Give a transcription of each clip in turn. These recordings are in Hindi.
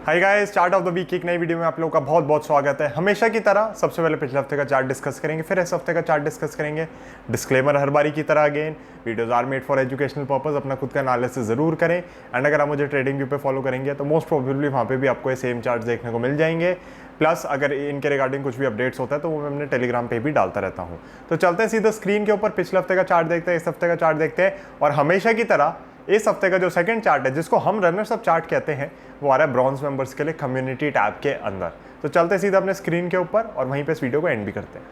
Hi guys, chart of the week की एक नई वीडियो में आप लोगों का बहुत बहुत स्वागत है। हमेशा की तरह सबसे पहले पिछले हफ्ते का चार्ट डिस्कस करेंगे, फिर इस हफ्ते का चार्ट डिस्कस करेंगे। डिस्क्लेमर हर बारी की तरह, again videos are made for educational purpose. अपना खुद का एनालिसिस जरूर करें। एंड अगर आप मुझे ट्रेडिंग व्यू पे फॉलो करेंगे तो मोस्ट प्रोबेबली वहाँ पे भी आपको ये सेम चार्ट देखने को मिल जाएंगे। प्लस अगर इनके रिगार्डिंग कुछ भी अपडेट्स होता है तो वो मैं अपने टेलीग्राम पे भी डालता रहता हूँ। तो चलते हैं सीधा स्क्रीन के ऊपर, पिछले हफ्ते का चार्ट देखते हैं, इस हफ्ते का चार्ट देखते हैं। और हमेशा की तरह इस हफ्ते का जो सेकंड चार्ट है, जिसको हम रनर्स अप चार्ट कहते हैं, वो आ रहा है ब्रॉन्ज मेंबर्स के लिए कम्युनिटी टैब के अंदर। तो चलते सीधा अपने स्क्रीन के ऊपर और वहीं पे इस वीडियो को एंड भी करते हैं।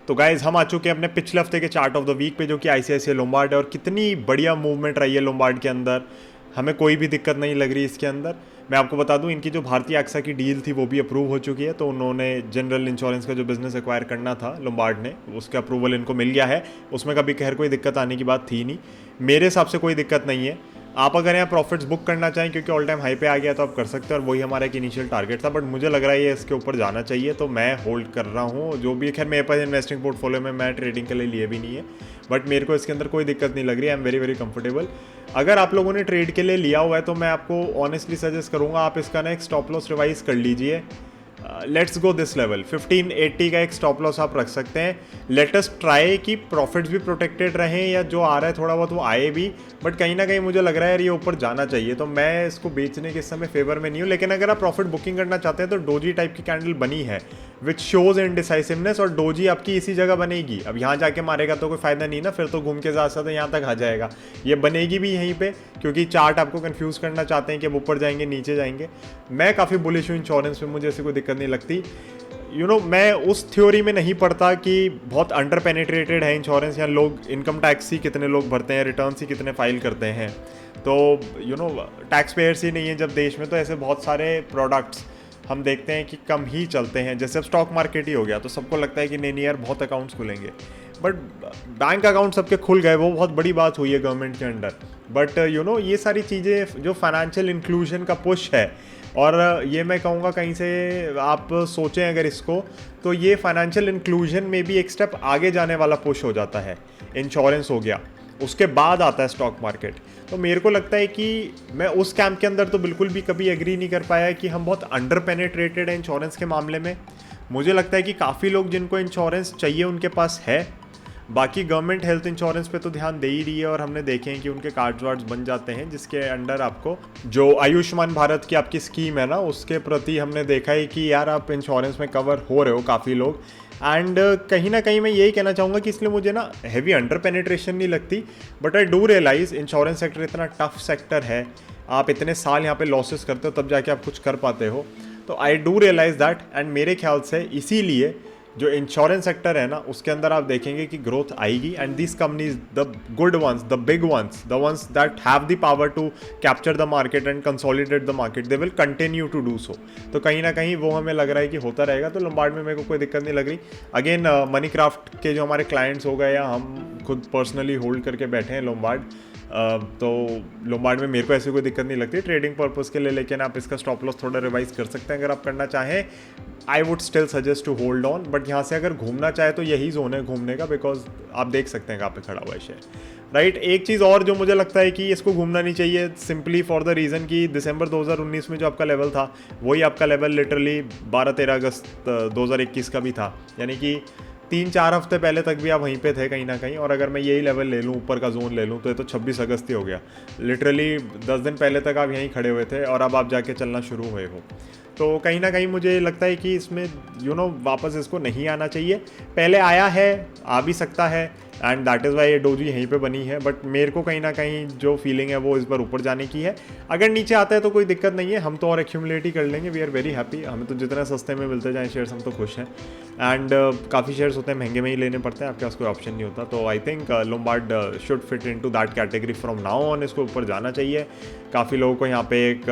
तो गाइज हम आ चुके हैं अपने पिछले हफ्ते के चार्ट ऑफ द वीक पे, जो कि आईसीआईसीआई लोम्बार्ड है। और कितनी बढ़िया मूवमेंट रही है लोम्बार्ड के अंदर, हमें कोई भी दिक्कत नहीं लग रही इसके अंदर। मैं आपको बता दूं, इनकी जो भारतीय एक्सा की डील थी वो भी अप्रूव हो चुकी है। तो उन्होंने जनरल इंश्योरेंस का जो बिजनेस एक्वायर करना था लोम्बार्ड ने, उसका अप्रूवल इनको मिल गया है। उसमें कभी खैर कोई दिक्कत आने की बात थी नहीं, मेरे हिसाब से कोई दिक्कत नहीं है। आप अगर यहाँ प्रॉफिट्स बुक करना चाहें, क्योंकि ऑल टाइम हाई पे आ गया, तो आप कर सकते हैं। और वही हमारा एक इनिशियल टारगेट था, बट मुझे लग रहा है ये इसके ऊपर जाना चाहिए, तो मैं होल्ड कर रहा हूँ। जो भी खैर मेरे पास इन्वेस्टिंग पोर्टफोलियो में, मैं ट्रेडिंग के लिए भी नहीं है, बट मेरे को इसके अंदर कोई दिक्कत नहीं लग रही है। I am very very comfortable. अगर आप लोगों ने ट्रेड के लिए लिया हुआ है तो मैं आपको ऑनेस्टली सजेस्ट करूँगा, आप इसका ना एक स्टॉप लॉस रिवाइज कर लीजिए। लेट्स गो दिस लेवल 1580 का एक स्टॉप लॉस आप रख सकते हैं। लेट अस ट्राई कि प्रॉफिट्स भी प्रोटेक्टेड रहें, या जो आ रहा है थोड़ा बहुत वो आए भी, बट कहीं ना कहीं मुझे लग रहा है यार ये ऊपर जाना चाहिए। तो मैं इसको बेचने के समय फेवर में नहीं हूँ। लेकिन अगर आप प्रॉफिट बुकिंग करना चाहते हैं तो डोजी टाइप की कैंडल बनी है विच शोज इनडिसाइसिवनेस, और डोजी आपकी इसी जगह बनेगी। अब यहाँ जाके मारेगा तो कोई फायदा नहीं ना, फिर तो घूम के ज़्यादा तो यहाँ तक आ जाएगा। ये बनेगी भी यहीं पे, क्योंकि चार्ट आपको कंफ्यूज करना चाहते हैं कि अब ऊपर जाएंगे नीचे जाएंगे। मैं काफ़ी बुलिश हूँ इंश्योरेंस में, मुझे ऐसी कोई दिक्कत नहीं लगती। मैं उस थ्योरी में नहीं पढ़ता कि बहुत अंडर पेनिट्रेटेड है इंश्योरेंस, या लोग इनकम टैक्स ही कितने लोग भरते हैं, रिटर्न्स ही कितने फाइल करते हैं। तो टैक्स पेयर्स ही नहीं है जब देश में, तो ऐसे बहुत सारे प्रोडक्ट्स हम देखते हैं कि कम ही चलते हैं। जैसे अब स्टॉक मार्केट ही हो गया, तो सबको लगता है कि नहीं यार बहुत अकाउंट्स खुलेंगे, बट बैंक अकाउंट सबके खुल गए, वो बहुत बड़ी बात हुई है गवर्नमेंट के अंडर। बट ये सारी चीज़ें जो फाइनेंशियल इंक्लूजन का पुश है, और ये मैं कहूँगा कहीं से आप सोचें अगर इसको, तो ये फाइनेंशियल इंक्लूजन में भी एक स्टेप आगे जाने वाला पुश हो जाता है। इंश्योरेंस हो गया, उसके बाद आता है स्टॉक मार्केट। तो मेरे को लगता है कि मैं उस कैंप के अंदर तो बिल्कुल भी कभी एग्री नहीं कर पाया कि हम बहुत अंडर पेनिट्रेटेड हैं इंश्योरेंस के मामले में। मुझे लगता है कि काफ़ी लोग जिनको इंश्योरेंस चाहिए उनके पास है। बाकी गवर्नमेंट हेल्थ इंश्योरेंस पे तो ध्यान दे ही रही है, और हमने देखे हैं कि उनके कार्ड्स वार्ड्स बन जाते हैं, जिसके अंडर आपको जो आयुष्मान भारत की आपकी स्कीम है ना, उसके प्रति हमने देखा है कि यार आप इंश्योरेंस में कवर हो रहे हो काफ़ी लोग। एंड कहीं ना कहीं मैं यही कहना चाहूँगा कि इसलिए मुझे ना हैवी अंडर पेनिट्रेशन नहीं लगती, but I do realize insurance sector इतना टफ सेक्टर है। आप इतने साल यहाँ पे लॉसेस करते हो तब जाके आप कुछ कर पाते हो। तो I do realize that, and मेरे ख्याल से इसीलिए जो इंश्योरेंस सेक्टर है ना, उसके अंदर आप देखेंगे कि ग्रोथ आएगी। And these companies, the good ones, the big ones, the ones that have the power to capture the market and consolidate the market, they will continue to do so. तो कहीं ना कहीं वो हमें लग रहा है कि होता रहेगा। तो लोम्बार्ड में मेरे को कोई दिक्कत नहीं लग रही। अगेन मनी क्राफ्ट के जो हमारे क्लाइंट्स हो गए, या हम खुद पर्सनली होल्ड करके बैठे हैं लोम्बार्ड, तो लोम्बार्ड में मेरे को ऐसी कोई दिक्कत नहीं लगती ट्रेडिंग पर्पस के लिए। लेकिन आप इसका स्टॉप लॉस थोड़ा रिवाइज कर सकते हैं अगर आप करना चाहें। I would still suggest to hold on, but यहाँ से अगर घूमना चाहे तो यही जोन है घूमने का, बिकॉज आप देख सकते हैं कहाँ पे खड़ा हुआ है शेयर, राइट। एक चीज़ और जो मुझे लगता है कि इसको घूमना नहीं चाहिए, सिंपली फॉर द रीज़न कि दिसंबर 2019 में जो आपका लेवल था, वही आपका लेवल लिटरली 12-13 अगस्त 2021 का भी था। यानी कि 3-4 हफ्ते पहले तक भी आप वहीं पे थे कहीं ना कहीं। और अगर मैं यही लेवल ले लूँ, ऊपर का जोन ले लूँ, तो ये तो 26 अगस्त ही हो गया। लिटरली 10 दिन पहले तक आप यहीं खड़े हुए थे, और अब आप जाके चलना शुरू हुए हो। तो कहीं ना कहीं मुझे लगता है कि इसमें वापस इसको नहीं आना चाहिए। पहले आया है, आ भी सकता है, एंड दैट इज़ वाई ये डोजी यहीं पे बनी है। बट मेरे को कहीं ना कहीं जो फीलिंग है वो इस बार ऊपर जाने की है। अगर नीचे आता है तो कोई दिक्कत नहीं है, हम तो और एक्यूमुलेट ही कर लेंगे। We are very happy. हमें तो जितने सस्ते में मिलते जाएँ शेयर्स, हम तो खुश हैं। एंड काफ़ी शेयर्स होते हैं महंगे में ही लेने पड़ते हैं, आपके पास कोई ऑप्शन नहीं होता। तो I think Lombard should fit in to that category from now on. इसको ऊपर जाना चाहिए। काफ़ी लोगों को यहाँ पे एक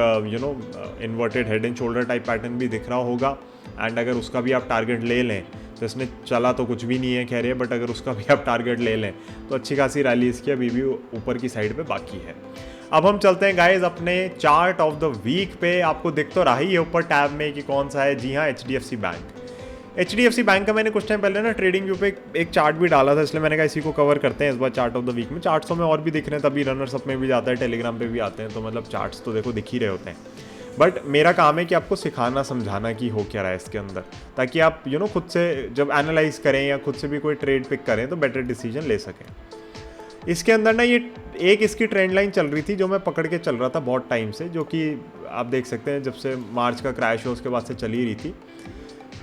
inverted head and shoulder type pattern भी दिख रहा होगा, एंड अगर उसका भी आप टारगेट ले लें, तो इसने चला तो कुछ भी नहीं है खैर, बट अगर उसका भी आप टारगेट ले लें तो अच्छी खासी रैली इसकी अभी भी ऊपर की साइड पे बाकी है। अब हम चलते हैं गाइज अपने चार्ट ऑफ द वीक पे। आपको दिख तो रहा ही है ऊपर टैब में कि कौन सा है। जी हाँ, HDFC बैंक। HDFC बैंक का मैंने कुछ टाइम पहले ना ट्रेडिंग व्यू पे एक चार्ट भी डाला था, इसलिए मैंने कहा इसी को कवर करते हैं इस बार चार्ट ऑफ द वीक में। चार्ट्स में और भी दिख रहे हैं, तभी रनर्स अप में भी जाता है, टेलीग्राम पे भी आते हैं, तो मतलब चार्ट्स तो देखो दिख ही रहे होते हैं। बट मेरा काम है कि आपको सिखाना समझाना कि हो क्या रहा है इसके अंदर, ताकि आप खुद से जब एनालाइज करें या खुद से भी कोई ट्रेड पिक करें तो बेटर डिसीजन ले सकें। इसके अंदर ना ये एक इसकी ट्रेंड लाइन चल रही थी जो मैं पकड़ के चल रहा था बहुत टाइम से, जो कि आप देख सकते हैं जब से मार्च का क्रैश हो उसके बाद से चली रही थी।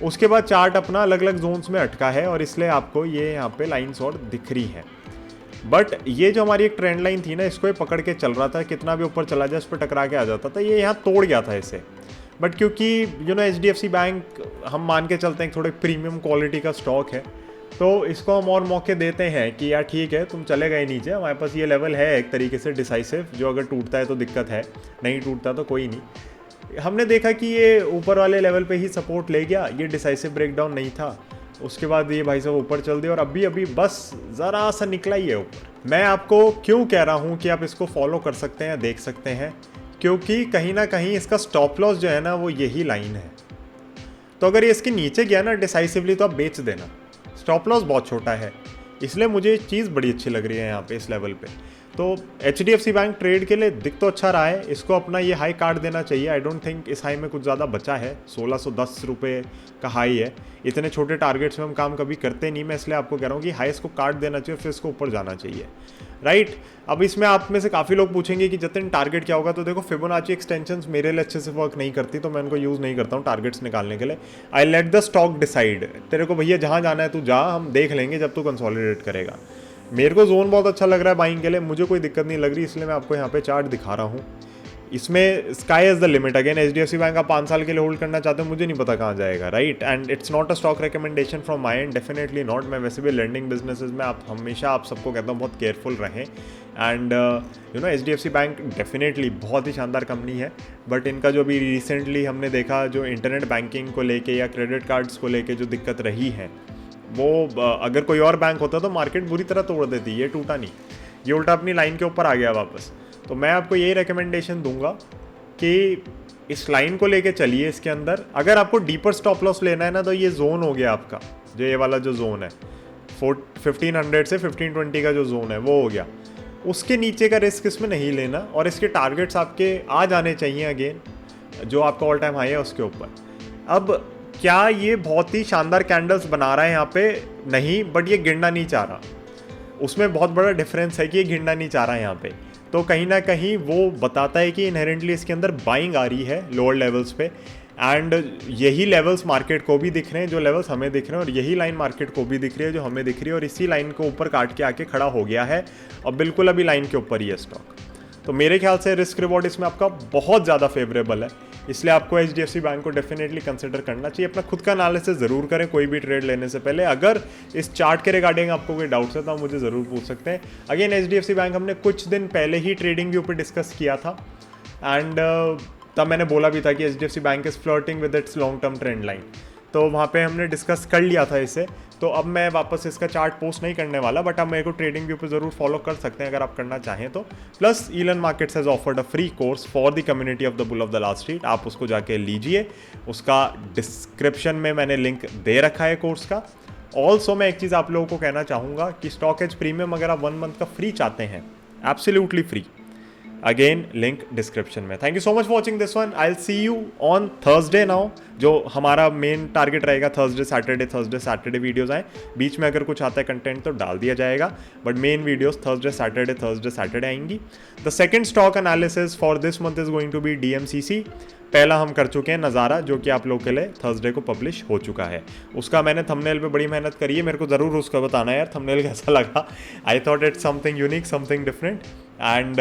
उसके बाद चार्ट अपना अलग अलग जोन्स में अटका है और इसलिए आपको ये यहाँ पे लाइंस और दिख रही है। बट ये जो हमारी एक ट्रेंड लाइन थी ना, इसको ये पकड़ के चल रहा था, कितना भी ऊपर चला जाए उस पर टकरा के आ जाता था, ये यहाँ तोड़ गया था इसे। बट क्योंकि HDFC बैंक हम मान के चलते हैं थोड़े प्रीमियम क्वालिटी का स्टॉक है, तो इसको हम और मौके देते हैं कि यार ठीक है तुम चले गए नीचे, हमारे पास ये लेवल है एक तरीके से डिसाइसिव, जो अगर टूटता है तो दिक्कत है, नहीं टूटता तो कोई नहीं। हमने देखा कि ये ऊपर वाले लेवल पे ही सपोर्ट ले गया, ये डिसाइसिव ब्रेकडाउन नहीं था। उसके बाद ये भाई साहब ऊपर चल दिया और अभी बस ज़रा सा निकला ही है ऊपर। मैं आपको क्यों कह रहा हूँ कि आप इसको फॉलो कर सकते हैं, देख सकते हैं, क्योंकि कहीं ना कहीं इसका स्टॉप लॉस जो है ना वो यही लाइन है। तो अगर ये इसके नीचे गया ना डिसाइसिवली तो आप बेच देना, स्टॉप लॉस बहुत छोटा है, इसलिए मुझे चीज़ बड़ी अच्छी लग रही है यहाँ पे इस लेवल पे। तो HDFC बैंक ट्रेड के लिए दिख तो अच्छा रहा है, इसको अपना ये हाई काट देना चाहिए। आई डोंट थिंक इस हाई में कुछ ज़्यादा बचा है, 1610 रुपये का हाई है। इतने छोटे टारगेट्स में हम काम कभी करते नहीं, मैं इसलिए आपको कह रहा हूँ कि हाई इसको काट देना चाहिए, फिर इसको ऊपर जाना चाहिए, राइट। अब इसमें आप में से काफ़ी लोग पूछेंगे कि जतिन टारगेट क्या होगा, तो देखो फिबोनाची एक्सटेंशंस मेरे लिए अच्छे से वर्क नहीं करती, तो मैं उनको यूज़ नहीं करता हूँ टारगेट्स निकालने के लिए। I let the stock decide, तेरे को भैया जहाँ जाना है तू जा, हम देख लेंगे जब तू कंसोलिडेट करेगा। मेरे को जोन बहुत अच्छा लग रहा है बाइंग के लिए, मुझे कोई दिक्कत नहीं लग रही, इसलिए मैं आपको यहाँ पे चार्ट दिखा रहा हूँ। इसमें sky is the limit. Again HDFC bank आप 5 साल के लिए होल्ड करना चाहते हो, मुझे नहीं पता कहाँ जाएगा, right. And it's not a stock recommendation from my and, definitely not. मैं वैसे भी लैंडिंग बिजनेसेस में आप हमेशा आप सबको कहता हूँ बहुत केयरफुल रहें। एंड HDFC बैंक डेफिनेटली बहुत ही शानदार कंपनी है, बट इनका जो भी रिसेंटली हमने देखा जो इंटरनेट बैंकिंग को लेके या क्रेडिट कार्ड्स को लेके जो दिक्कत रही है, वो अगर कोई और बैंक होता तो मार्केट बुरी तरह तोड़ देती। ये टूटा नहीं, ये उल्टा अपनी लाइन के ऊपर आ गया वापस। तो मैं आपको यही रिकमेंडेशन दूंगा कि इस लाइन को लेके चलिए इसके अंदर। अगर आपको डीपर स्टॉप लॉस लेना है ना, तो ये जोन हो गया आपका, जो ये वाला जो जोन है 1500 से 1520 का जो जोन है वो हो गया। उसके नीचे का रिस्क इसमें नहीं लेना, और इसके टारगेट्स आपके आ जाने चाहिए अगेन, जो आपका ऑल टाइम हाई है उसके ऊपर। अब क्या ये बहुत ही शानदार कैंडल्स बना रहा है यहाँ पे? नहीं, बट ये गिरना नहीं चाह रहा। उसमें बहुत बड़ा डिफरेंस है कि ये गिरना नहीं चाह रहा है यहाँ पे। तो कहीं ना कहीं वो बताता है कि इनहेरेंटली इसके अंदर बाइंग आ रही है लोअर लेवल्स पे, एंड यही लेवल्स मार्केट को भी दिख रहे हैं जो लेवल्स हमें दिख रहे हैं, और यही लाइन मार्केट को भी दिख रही है जो हमें दिख रही है, और इसी लाइन को ऊपर काट के आके खड़ा हो गया है और बिल्कुल अभी लाइन के ऊपर ही है स्टॉक। तो मेरे ख्याल से रिस्क रिवॉर्ड इसमें आपका बहुत ज़्यादा फेवरेबल है, इसलिए आपको HDFC बैंक को डेफिनेटली कंसिडर करना चाहिए। अपना खुद का एनालिसिस ज़रूर करें कोई भी ट्रेड लेने से पहले। अगर इस चार्ट के रिगार्डिंग आपको कोई डाउट्स है तो आप मुझे ज़रूर पूछ सकते हैं। अगेन HDFC बैंक हमने कुछ दिन पहले ही ट्रेडिंग व्यू पे डिस्कस किया था, एंड तब मैंने बोला भी था कि HDFC bank is flirting with its long term trend line, तो वहाँ पे हमने डिस्कस कर लिया था इसे। तो अब मैं वापस इसका चार्ट पोस्ट नहीं करने वाला, बट आप मेरे को ट्रेडिंग व्यू पे ज़रूर फॉलो कर सकते हैं अगर आप करना चाहें तो। Plus Elearn markets has offered a free course for the community of the bull of the last street, आप उसको जाके लीजिए, उसका डिस्क्रिप्शन में मैंने लिंक दे रखा है कोर्स का। ऑल्सो मैं एक चीज़ आप लोगों को कहना चाहूँगा कि स्टॉक एज प्रीमियम अगर आप 1 मंथ का फ्री चाहते हैं, absolutely free, again link description में। Thank you so much for watching this one. I will see you on Thursday now, जो हमारा मेन टारगेट रहेगा थर्सडे सैटरडे वीडियोज़ आए। बीच में अगर कुछ आता है कंटेंट तो डाल दिया जाएगा, but main videos Thursday Saturday आएंगी। The second stock analysis for this month is going to be DMCC। पहला हम कर चुके हैं नज़ारा, जो कि आप लोगों के लिए थर्सडे को पब्लिश हो चुका है। उसका मैंने थंबनेल पे बड़ी मेहनत करी है, मेरे को ज़रूर उसका बताना यार थंबनेल कैसा लगा। I thought it's something unique, something different, and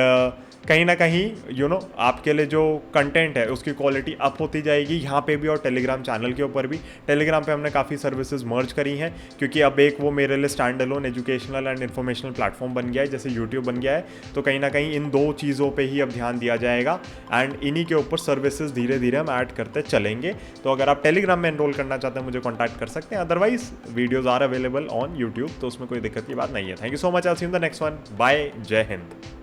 कहीं ना कहीं आपके लिए जो कंटेंट है उसकी क्वालिटी अप होती जाएगी यहाँ पे भी और टेलीग्राम चैनल के ऊपर भी। टेलीग्राम पे हमने काफ़ी सर्विसेज मर्ज करी हैं, क्योंकि अब एक वो मेरे लिए stand alone educational and informational platform बन गया है, जैसे यूट्यूब बन गया है। तो कहीं ना कहीं इन 2 चीज़ों पे ही अब ध्यान दिया जाएगा, एंड इन्हीं के ऊपर सर्विसेज धीरे धीरे हम ऐड करते चलेंगे। तो अगर आप टेलीग्राम में एनरोल करना चाहते हैं मुझे कॉन्टैक्ट कर सकते हैं, otherwise videos are available on YouTube, तो उसमें कोई दिक्कत की बात नहीं है। Thank you so much, I will see you in the next one. Bye, जय हिंद।